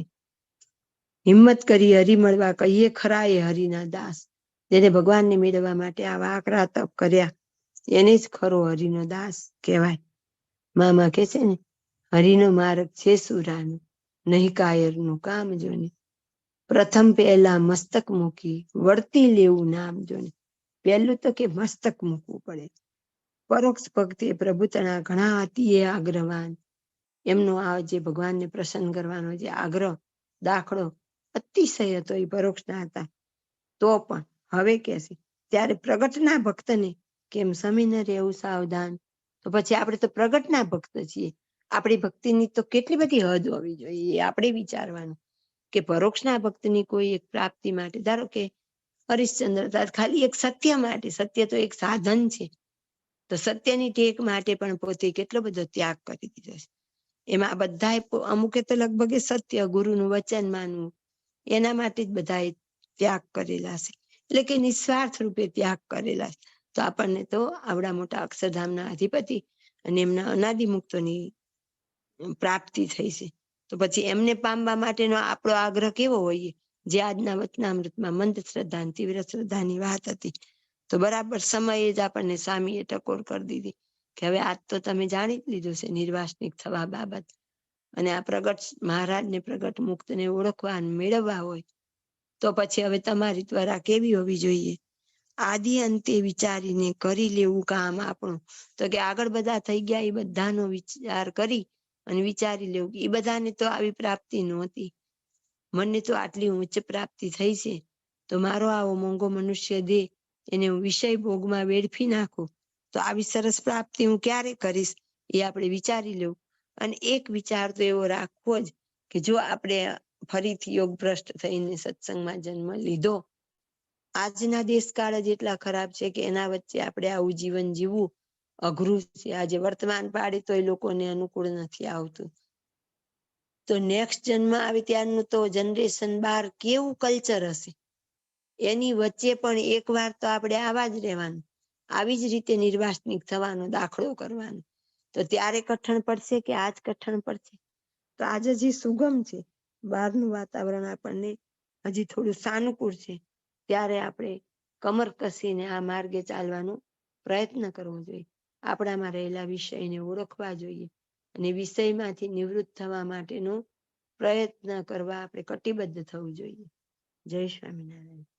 હિંમત કરી હરિ મળવા કહીએ ખરા એ હરિના દાસ. જેને ભગવાનને મેળવવા માટે આવા આકરા તપ કર્યા એને જ ખરો હરિનો દાસ કહેવાય. મામા કે છે ને, હરિનો માર્ગ છે સુરાનો, નહીં કાયરનું કામ જોને. પ્રથમ પહેલા મસ્તક મૂકી વળતી લેવું નામ જોને. પહેલું તો કે મસ્તક મૂકવું પડે. પરોક્ષ ભક્તિ પ્રભુતના ઘણા અતિ આગ્રહવાન. એમનો આ જે ભગવાનને પ્રસન્ન કરવાનો જે આગ્રહ દાખલો અતિશય હતો એ પરોક્ષના હતા. તો પણ હવે કે છે ત્યારે પ્રગટના ભક્તને કેમ સમીને રહેવું સાવધાન. તો પછી આપણે તો પ્રગટના ભક્ત છીએ. આપણી ભક્તિની તો કેટલી બધી હદ હોવી જોઈએ એ આપણે વિચારવાનું. કે પરોક્ષના ભક્તની કોઈ એક પ્રાપ્તિ માટે, ધારો કે હરિશ્ચંદ્ર ખાલી એક સત્ય માટે, સત્ય તો એક સાધન છે, તો સત્યની ટેક માટે પણ પોતે કેટલો બધો ત્યાગ કરી દીધો છે. એમાં બધા અમુકે તો લગભગ સત્ય ગુરુનું વચન માનવું એના માટે જ બધા ત્યાગ કરેલા છે. એટલે કે નિસ્વાર્થ રૂપે ત્યાગ કરેલા છે. તો આપણને તો આવડા મોટા અક્ષરધામના અધિપતિ અને એમના અનાદિ મુક્તોની પ્રાપ્તિ થઈ છે. તો પછી એમને પામવા માટેનો આપણો આગ્રહ કેવો હોઈએ? જે આજના વચનામૃતમાં મંદ શ્રદ્ધા તીવ્ર શ્રદ્ધાની વાત હતી. તો બરાબર સમયે જ આપણને સ્વામીએ ટકોર કરી દીધી કે હવે આજ તો તમે જાણી જ લીધું છે નિર્વાસનિક થવા બાબત. અને આ પ્રગટ મહારાજને પ્રગટ મુક્તને ઓળખવા અને મેળવવા હોય તો પછી હવે તમારી ત્વરા કેવી હોવી જોઈએ? આદિ અંતે વિચારીને કરી લેવું કામ આપણું. તો કે આગળ બધા થઈ ગયા એ બધાનો વિચાર કરી અને વિચારી લેવું કે એ બધાને તો આવી પ્રાપ્તિ નહોતી, મને તો આટલી ઉચ્ચ પ્રાપ્તિ થઈ છે, તો મારો આવો મોંઘો મનુષ્ય દેહ એને હું વિષય ભોગમાં વેડફી નાખું તો આવી સરસ પ્રાપ્તિ હું ક્યારે કરીશ? એ આપણે વિચારી લેવું. અને એક વિચાર તો એવો રાખવો જ કે જો આપણે ફરીથી યોગ ભ્રષ્ટ થઈને સત્સંગમાં જન્મ લીધો, આજના દેશકાળ જ એટલા ખરાબ છે કે એના વચ્ચે આપણે આવું જીવન જીવવું અઘરું છે. આજે વર્તમાન પાડે તો એ લોકોને અનુકૂળ નથી આવતું. તો નેક્સ્ટ જન્મ આવે ત્યારનું તો જનરેશન 12 કેવું કલ્ચર હશે, એની વચ્ચે પણ એક વાર તો આપણે આવા જ રહેવાનું, આવી જ રીતે નિર્વાસનિક થવાનો દાખલો કરવાનો. તો ત્યારે કઠણ પડશે કે આજ કઠણ પડશે? તો આજે હજી સુગમ છે, બહારનું વાતાવરણ આપણને હજી થોડું સાનુકૂળ છે, ત્યારે આપણે કમર કસીને આ માર્ગે ચાલવાનો પ્રયત્ન કરવો જોઈએ. આપણામાં રહેલા વિષયને ઓળખવા જોઈએ અને વિષયમાંથી નિવૃત્ત થવા માટેનો પ્રયત્ન કરવા આપણે કટિબદ્ધ થવું જોઈએ. જય સ્વામિનારાયણ.